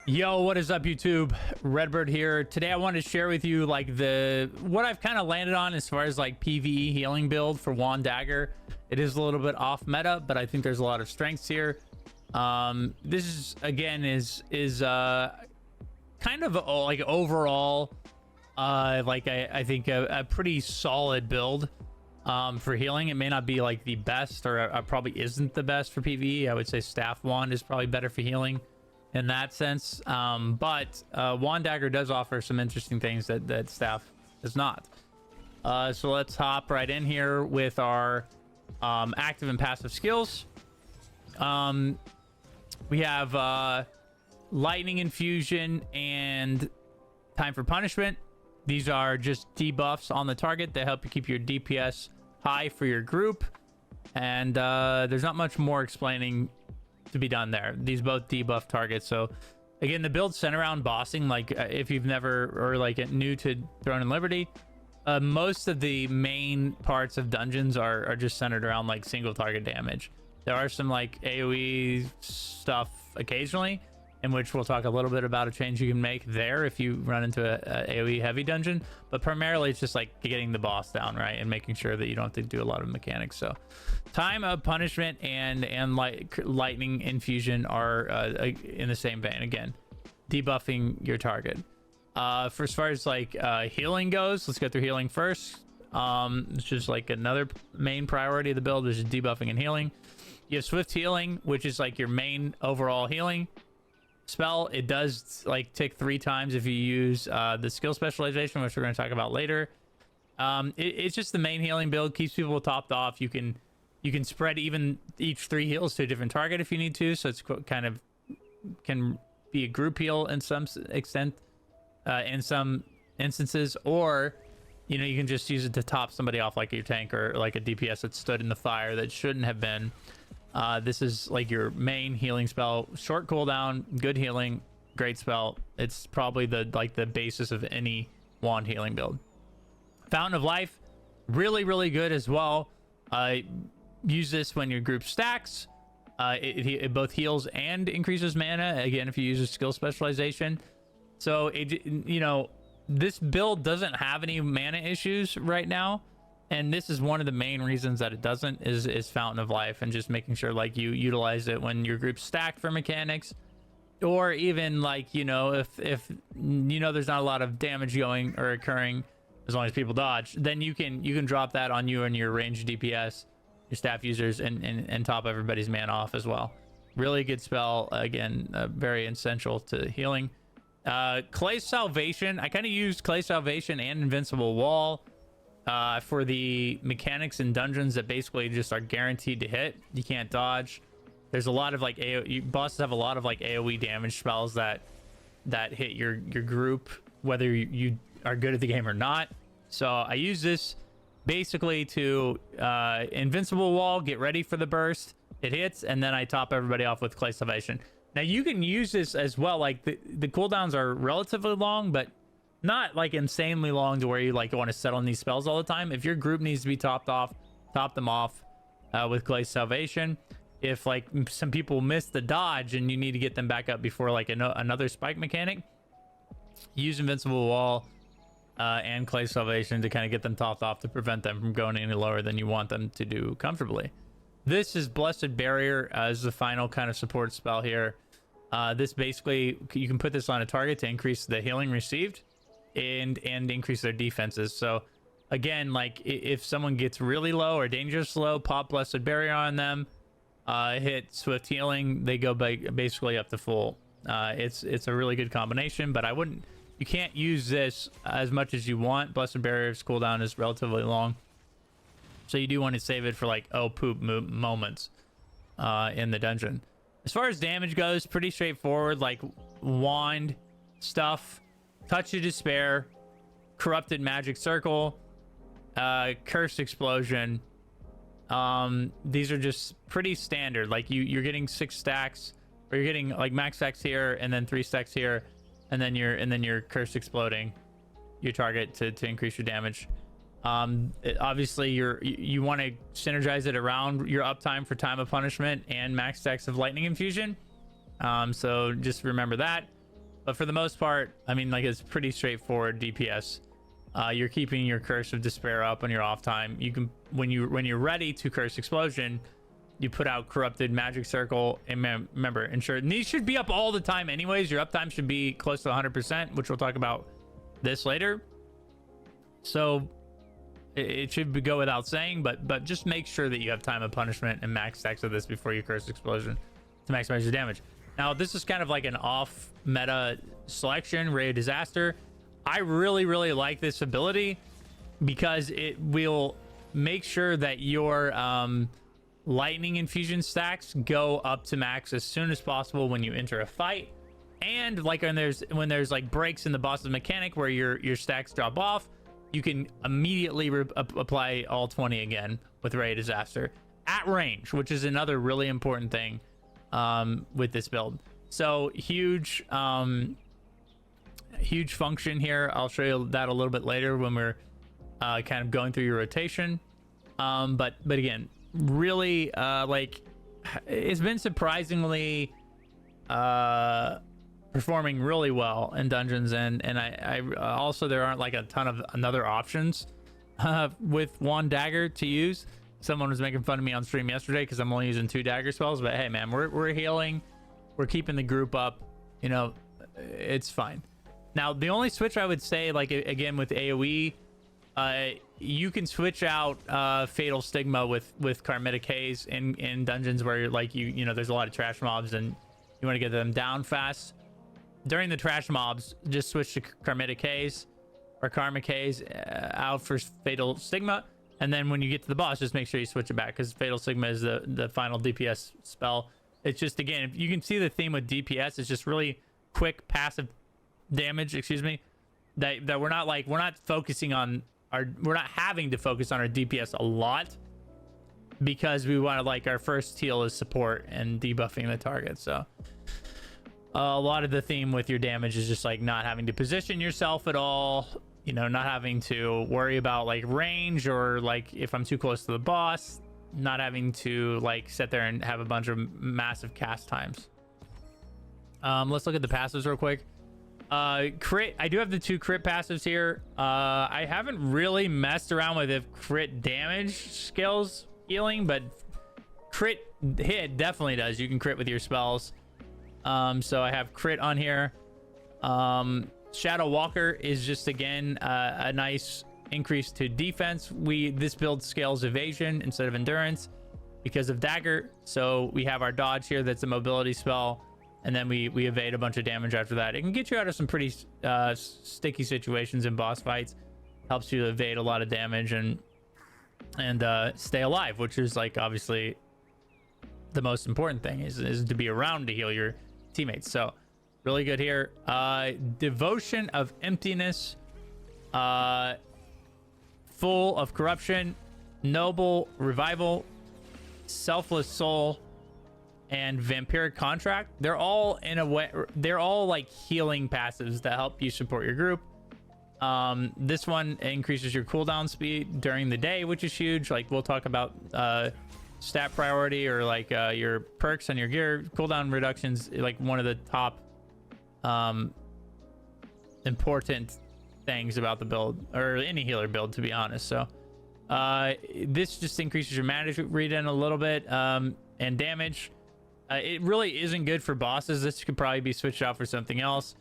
Yo, what is up, YouTube? Redbird here. Today I wanted to share with you like what I've kind of landed on as far as like PvE healing build for Wand Dagger. It is a little bit off meta, but I think there's a lot of strengths here. This is again is kind of like overall I think a pretty solid build for healing. It may not be like the best, or probably isn't the best for PvE. I would say Staff Wand is probably better for healing in that sense, but Wand Dagger does offer some interesting things that Staff does not. So let's hop right in here with our active and passive skills. We have Lightning Infusion and Time for Punishment. These are just debuffs on the target that help you keep your DPS high for your group, and there's not much more explaining to be done there. These both debuff targets. So again, the build's centered around bossing. Like if you've never, or like new to Throne and Liberty, most of the main parts of dungeons are just centered around like single target damage. There are some like AoE stuff occasionally, in which we'll talk a little bit about a change you can make there if you run into a AoE heavy dungeon, but primarily it's just like getting the boss down, right, and making sure that you don't have to do a lot of mechanics. So Time of Punishment and Lightning Infusion are in the same vein, again debuffing your target. For as far as like healing goes, let's go through healing first. It's just like another main priority of the build is debuffing and healing. You have Swift Healing, which is like your main overall healing spell. It does like tick 3 times if you use the skill specialization, which we're going to talk about later. It's just the main healing build, keeps people topped off. You can spread even each 3 heals to a different target if you need to, so it's kind of can be a group heal in some extent, in some instances, or you know, you can just use it to top somebody off, like your tank or like a DPS that stood in the fire that shouldn't have been. This is like your main healing spell, short cooldown, good healing, great spell. It's probably the basis of any wand healing build. Fountain of Life, really good as well. Use this when your group stacks. It both heals and increases mana, again if you use a skill specialization. So you know, this build doesn't have any mana issues right now, and this is one of the main reasons that it doesn't, is Fountain of Life, and just making sure like you utilize it when your group's stacked for mechanics, or even like, you know, if you know there's not a lot of damage going or occurring as long as people dodge, then you can drop that on you and your ranged DPS, your staff users, and top everybody's mana off as well. Really good spell, again very essential to healing. Clay's Salvation, I kind of used Clay's Salvation and Invincible Wall for the mechanics in dungeons that basically just are guaranteed to hit. You can't dodge. There's a lot of like bosses have a lot of like AoE damage spells that hit your group whether you are good at the game or not. So I use this basically to Invincible Wall, get ready for the burst, it hits, and then I top everybody off with Clay Salvation. Now you can use this as well, like the cooldowns are relatively long, but not like insanely long to where you like want to settle on these spells all the time. If your group needs to be topped off, top them off with Clay Salvation. If like some people miss the dodge and you need to get them back up before like another spike mechanic, use Invincible Wall and Clay Salvation to kind of get them topped off, to prevent them from going any lower than you want them to do comfortably. This is Blessed Barrier as the final kind of support spell here. This basically, you can put this on a target to increase the healing received and increase their defenses. So again, like if someone gets really low or dangerous low, pop Blessed Barrier on them, hit Swift Healing, they go basically up to full. It's a really good combination, but you can't use this as much as you want. Blessed Barrier's cooldown is relatively long, so you do want to save it for like moments in the dungeon. As far as damage goes, pretty straightforward, like wand stuff, Touch of Despair, Corrupted Magic Circle, Cursed Explosion. These are just pretty standard. Like you're getting 6 stacks, or you're getting like max stacks here and then 3 stacks here, and then you're Cursed Exploding your target to increase your damage. Obviously you want to synergize it around your uptime for Time of Punishment and max stacks of Lightning Infusion. So just remember that. But for the most part, I mean, like, it's pretty straightforward DPS. You're keeping your Curse of Despair up on your off time. You can, when you're ready to Curse Explosion, you put out Corrupted Magic Circle, and remember, ensure, and these should be up all the time anyways. Your uptime should be close to 100%, which we'll talk about this later. So it should go without saying, but just make sure that you have Time of Punishment and max stacks of this before you Curse Explosion to maximize your damage. Now, this is kind of like an off meta selection, Ray of Disaster. I really like this ability because it will make sure that your lightning infusion stacks go up to max as soon as possible when you enter a fight. And like when there's like breaks in the boss's mechanic where your stacks drop off, you can immediately apply all 20 again with Ray of Disaster at range, which is another really important thing with this build. So huge function here. I'll show you that a little bit later when we're kind of going through your rotation. But again, really like, it's been surprisingly performing really well in dungeons, and I also, there aren't like a ton of other options with one dagger to use. Someone was making fun of me on stream yesterday because I'm only using 2 dagger spells, but hey man, we're healing, we're keeping the group up, you know, it's fine. Now the only switch I would say, like, again with AoE, you can switch out Fatal Stigma with Karmitic Haze in dungeons where you're like, you know, there's a lot of trash mobs and you want to get them down fast. During the trash mobs, just switch to Karmitic Haze or Karmic Haze out for Fatal Stigma, and then when you get to the boss, just make sure you switch it back, because Fatal Stigma is the final DPS spell. It's just, again, if you can see the theme with DPS, it's just really quick passive damage, excuse me, that we're not focusing on we're not having to focus on our DPS a lot, because we want to, like, our first heal is support and debuffing the target. So a lot of the theme with your damage is just like not having to position yourself at all, you know, not having to worry about like range, or like if I'm too close to the boss, not having to like sit there and have a bunch of massive cast times. Let's look at the passives real quick. Crit, I do have the 2 crit passives here. I haven't really messed around with if crit damage skills healing, but crit hit definitely does. You can crit with your spells. So I have crit on here. Shadow Walker is just, again, a nice increase to defense. This build scales evasion instead of endurance because of Dagger. So we have our dodge here, that's a mobility spell, and then we evade a bunch of damage after that. It can get you out of some pretty sticky situations in boss fights. Helps you evade a lot of damage and stay alive, which is, like, obviously the most important thing is to be around to heal your teammates. So really good here. Devotion of Emptiness, Full of Corruption, Noble Revival, Selfless Soul, and Vampiric Contract. They're all, in a way, they're all like healing passives that help you support your group. This one increases your cooldown speed during the day, which is huge. Like, we'll talk about stat priority, or like your perks on your gear. Cooldown reductions, like one of the top important things about the build, or any healer build, to be honest. So this just increases your mana read-in a little bit, and damage. It really isn't good for bosses. This could probably be switched out for something else.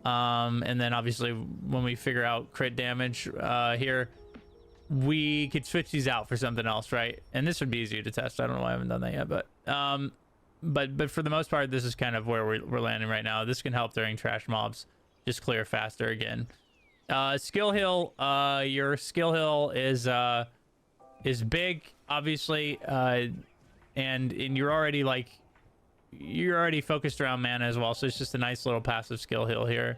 And then obviously when we figure out crit damage here, we could switch these out for something else, right? And this would be easier to test. I don't know why I haven't done that yet, but for the most part, this is kind of where we're landing right now. This can help during trash mobs, just clear faster again. Skill hill, your skill hill is big, obviously, and you're already focused around mana as well, so it's just a nice little passive skill hill here.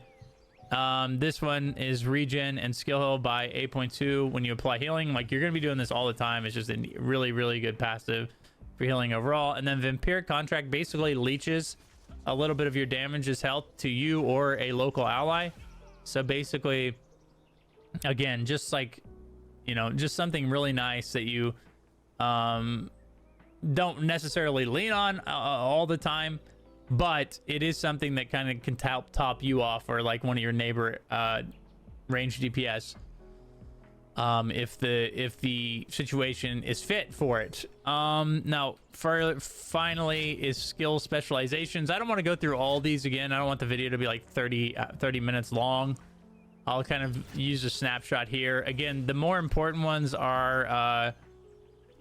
This one is regen and skill hill by 8.2 when you apply healing. Like, you're gonna be doing this all the time. It's just a really good passive for healing overall. And then Vampiric Contract basically leeches a little bit of your damage as health to you or a local ally. So basically, again, just like, you know, just something really nice that you don't necessarily lean on all the time, but it is something that kind of can help top you off, or like one of your neighbor range DPS, if the situation is fit for it. Now finally is skill specializations. I don't want to go through all these again. I don't want the video to be like 30 minutes long. I'll kind of use a snapshot here. Again, the more important ones are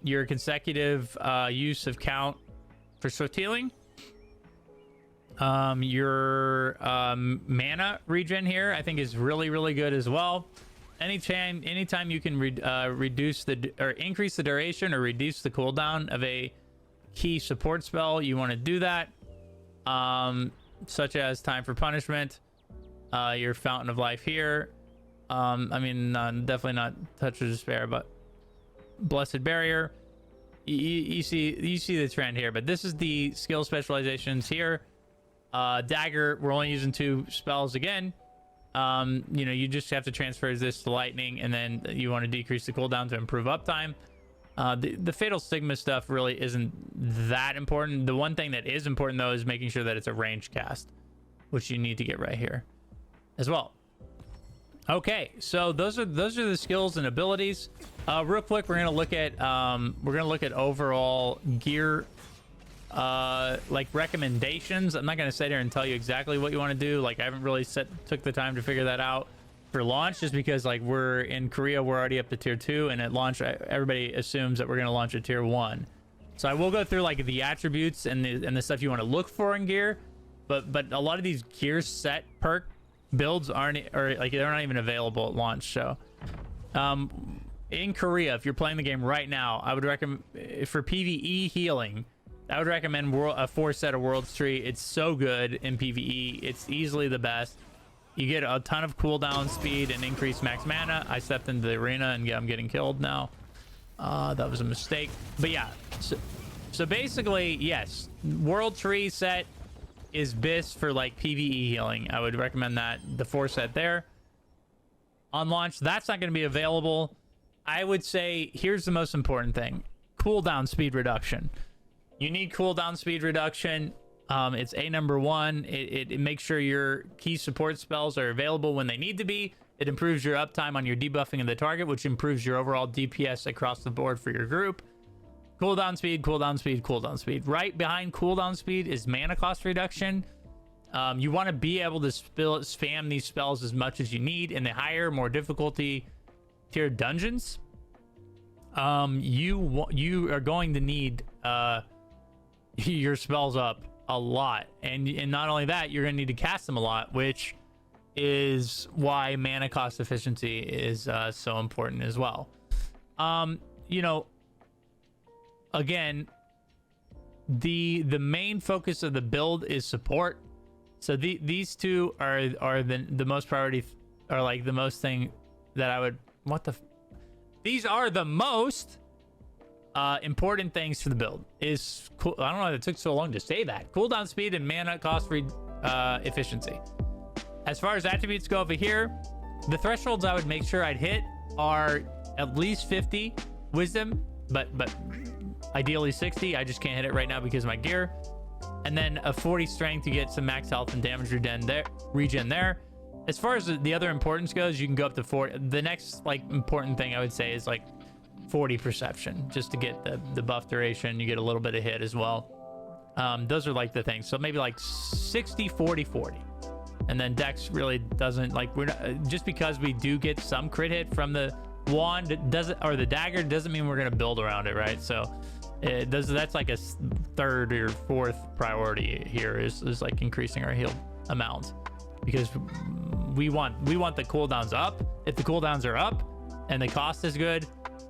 your consecutive use of count for swift healing, your mana regen here I think is really good as well. Anytime you can reduce or increase the duration or reduce the cooldown of a key support spell, you want to do that, such as time for punishment, your fountain of life here, I mean, definitely not touch of despair, but blessed barrier. You see the trend here, but this is the skill specializations here. Dagger, we're only using 2 spells again. You know, you just have to transfer this to lightning, and then you want to decrease the cooldown to improve uptime. The fatal stigma stuff really isn't that important. The one thing that is important though is making sure that it's a range cast, which you need to get right here as well. Okay, so those are the skills and abilities. Real quick, we're gonna look at overall gear like recommendations. I'm not gonna sit here and tell you exactly what you want to do. Like, I haven't really took the time to figure that out for launch, just because like we're in Korea, we're already up to tier 2, and at launch everybody assumes that we're gonna launch at tier 1. So I will go through like the attributes and the stuff you want to look for in gear, but a lot of these gear set perk builds aren't, or like they're not even available at launch. So in Korea, if you're playing the game right now, I would recommend, for PvE healing, I would recommend a 4 set of World's Tree. It's so good in PvE. It's easily the best. You get a ton of cooldown speed and increased max mana. I stepped into the arena and I'm getting killed now. That was a mistake. But yeah, so basically, yes, World Tree set is best for like PvE healing. I would recommend that, the 4 set there. On launch, that's not going to be available. I would say here's the most important thing: cooldown speed reduction. You need cooldown speed reduction. It's number 1. It makes sure your key support spells are available when they need to be. It improves your uptime on your debuffing of the target, which improves your overall DPS across the board for your group. Cooldown speed, cooldown speed, cooldown speed. Right behind cooldown speed is mana cost reduction. You want to be able to spam these spells as much as you need in the higher, more difficulty tier dungeons. You are going to need your spells up a lot, and not only that, you're going to need to cast them a lot, which is why mana cost efficiency is so important as well. You know, again, the main focus of the build is support. So these two are the most priority, are like the most thing that I would, these are the most important things for the build. Is cool. I don't know why it took so long to say that. Cooldown speed and mana cost efficiency. As far as attributes go over here, the thresholds I would make sure I'd hit are at least 50 wisdom, but ideally 60. I just can't hit it right now because of my gear. And then a 40 strength to get some max health and damage regen there. As far as the other importance goes, you can go up to 40. The next like important thing I would say is like 40 perception, just to get the buff duration. You get a little bit of hit as well. Those are like the things. So maybe like 60, 40, 40. And then Dex really doesn't, like, we're not, just because we do get some crit hit from the wand, it doesn't, or the dagger, doesn't mean we're going to build around it, right? So that's like a 3rd or 4th priority here is like increasing our heal amount, because we want the cooldowns up. If the cooldowns are up and the cost is good,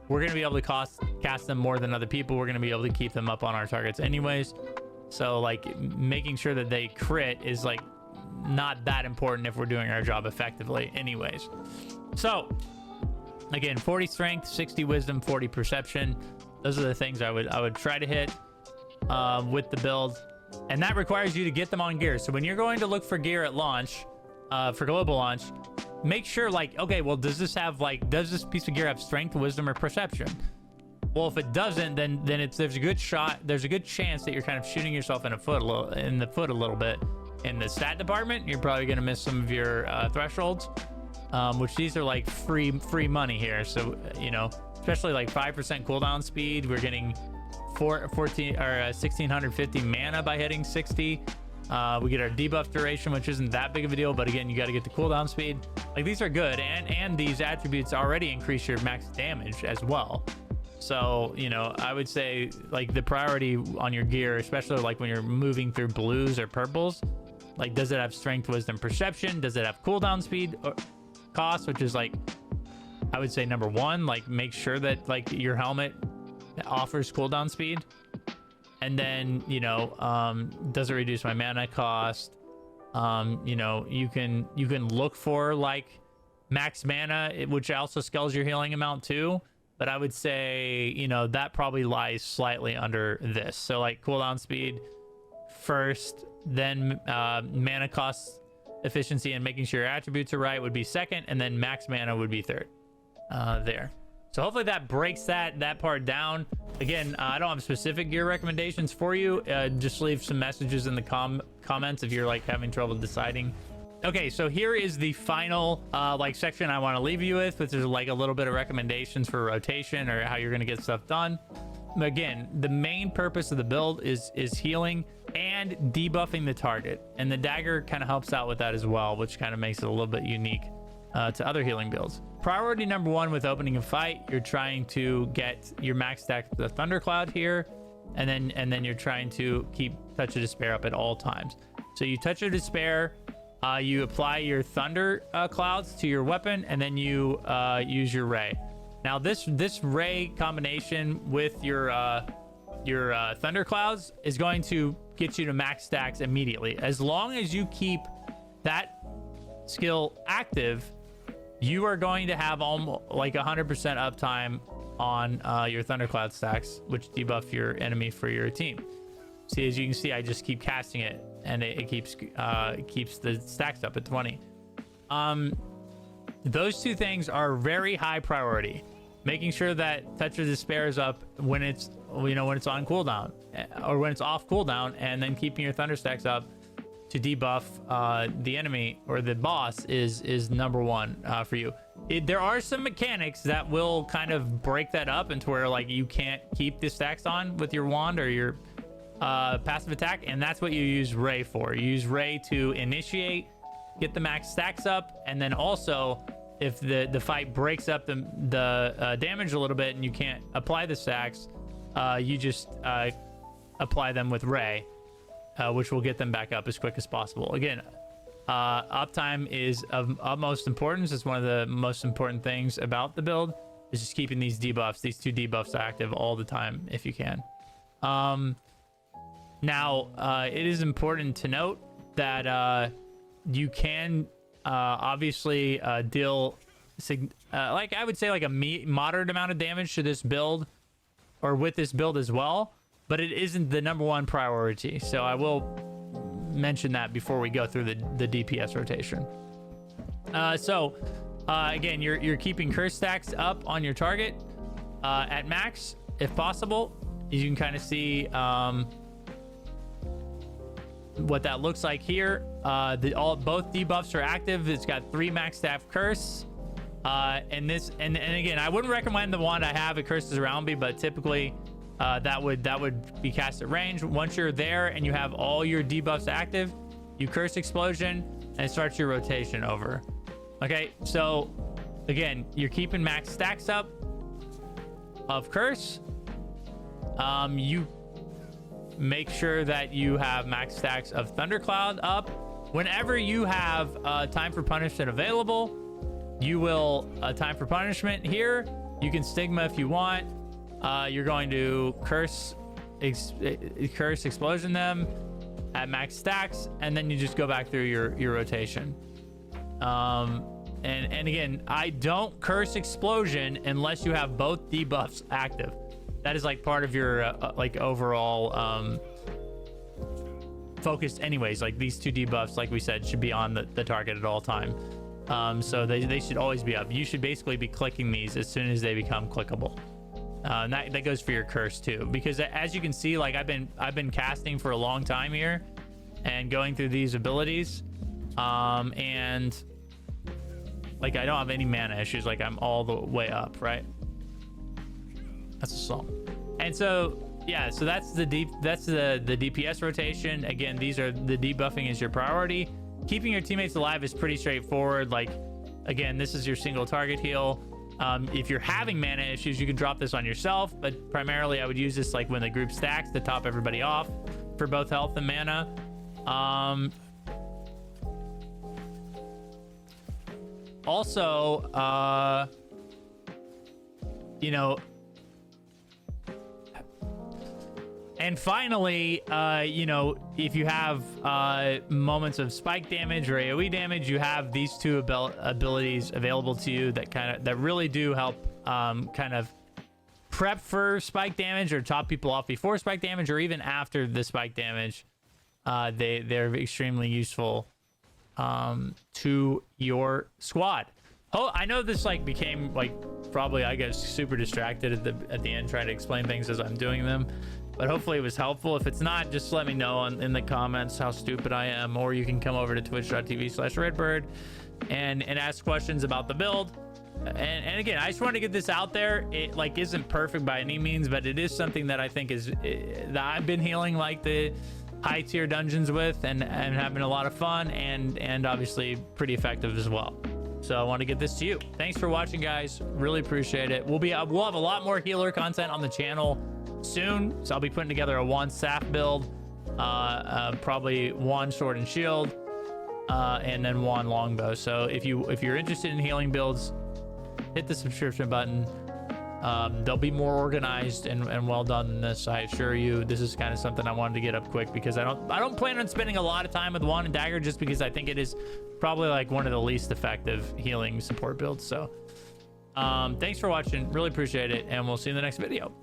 we're going to be able to cast them more than other people. We're going to be able to keep them up on our targets anyways. So like making sure that they crit is like not that important if we're doing our job effectively anyways. So again, 40 strength, 60 wisdom, 40 perception. Those are the things I would try to hit with the build, and that requires you to get them on gear. So when you're going to look for gear at launch, for global launch, make sure, like, okay, well, does this piece of gear have strength, wisdom, or perception? Well, if it doesn't, then there's a good chance that you're kind of shooting yourself in the foot a little bit. In the stat department, you're probably going to miss some of your thresholds, which these are like free money here. So, you know, especially like 5% cooldown speed. We're getting 1650 mana by hitting 60. We get our debuff duration, which isn't that big of a deal, but again, you got to get the cooldown speed. Like, these are good, and these attributes already increase your max damage as well. So, you know, I would say like the priority on your gear, especially like when you're moving through blues or purples, like, does it have strength, wisdom, perception? Does it have cooldown speed or cost, which is like, I would say number one, like make sure that like your helmet offers cooldown speed. And then, you know, does it reduce my mana cost? You know, you can look for like max mana, which also scales your healing amount too. But I would say, you know, that probably lies slightly under this. So like cooldown speed first, then mana cost, efficiency, and making sure your attributes are right would be second, and then max mana would be third. There. So hopefully that breaks that part down. Again, I don't have specific gear recommendations for you. Just leave some messages in the comments if you're like having trouble deciding. Okay, so here is the final like section I want to leave you with, which is like a little bit of recommendations for rotation or how you're going to get stuff done. Again, the main purpose of the build is healing and debuffing the target, and the dagger kind of helps out with that as well, which kind of makes it a little bit unique to other healing builds. Priority number one with opening a fight, you're trying to get your max stack the thundercloud here, and then you're trying to keep touch of despair up at all times. So you touch of despair, you apply your thunder clouds to your weapon, and then you use your ray. Now this ray combination with your thunder clouds is going to get you to max stacks immediately. As long as you keep that skill active, you are going to have almost like 100% uptime on your thundercloud stacks, which debuff your enemy for your team. See, as you can see, I just keep casting it, and it keeps the stacks up at 20. Those two things are very high priority. Making sure that touch of despair is up when it's, you know, when it's on cooldown or when it's off cooldown, and then keeping your thunder stacks up to debuff the enemy or the boss is number one for you. There are some mechanics that will kind of break that up into where like you can't keep the stacks on with your wand or your passive attack, and that's what you use Ray for. You use Ray to initiate, get the max stacks up, and then also if the fight breaks up the damage a little bit and you can't apply the stacks, you just apply them with Ray, which will get them back up as quick as possible. Again, uptime is of utmost importance. It's one of the most important things about the build, is just keeping these debuffs, these two debuffs active all the time if you can. Now, it is important to note that you can obviously deal like I would say like a moderate amount of damage to this build or with this build as well, but it isn't the number one priority. So I will mention that before we go through the DPS rotation. Again, you're keeping curse stacks up on your target at max if possible. You can kind of see what that looks like here. Both debuffs are active. It's got 3 max staff curse, and again, I wouldn't recommend the wand I have. It curses around me, but typically that would be cast at range. Once you're there and you have all your debuffs active, you curse explosion and it starts your rotation over. Okay, so again, you're keeping max stacks up of curse. You make sure that you have max stacks of thundercloud up. Whenever you have time for punishment available, you will time for punishment here. You can stigma if you want. You're going to curse explosion them at max stacks, and then you just go back through your rotation. And again, I don't curse explosion unless you have both debuffs active. That is like part of your like overall focus anyways. Like these two debuffs, like we said, should be on the target at all time. So they should always be up. You should basically be clicking these as soon as they become clickable. That goes for your curse too, because as you can see, like I've been casting for a long time here and going through these abilities, and like I don't have any mana issues. Like I'm all the way up, right? That's a song. And so yeah, so that's the DPS rotation. Again, these are the debuffing is your priority. Keeping your teammates alive is pretty straightforward. Like again, this is your single target heal. If you're having mana issues, you can drop this on yourself, but primarily I would use this like when the group stacks to top everybody off for both health and mana. Also, you know, and finally, you know, if you have moments of spike damage or AoE damage, you have these two abilities available to you that really do help kind of prep for spike damage or top people off before spike damage or even after the spike damage. They're extremely useful to your squad. Oh, I know this like became like probably I guess super distracted at the end trying to explain things as I'm doing them. But hopefully it was helpful. If it's not, just let me know in the comments how stupid I am, or you can come over to twitch.tv/redbird and ask questions about the build. And again, I just want to get this out there. It like isn't perfect by any means, but it is something that I think is that I've been healing like the high tier dungeons with and having a lot of fun and obviously pretty effective as well. So I want to get this to you. Thanks for watching, guys. Really appreciate it. We'll have a lot more healer content on the channel soon, so I'll be putting together a one staff build, probably one sword and shield, and then one longbow. So if you're interested in healing builds, hit the subscription button. They'll be more organized and well done than this, I assure you. This is kind of something I wanted to get up quick because I don't plan on spending a lot of time with wand and dagger, just because I think it is probably like one of the least effective healing support builds. So thanks for watching, really appreciate it, and we'll see you in the next video.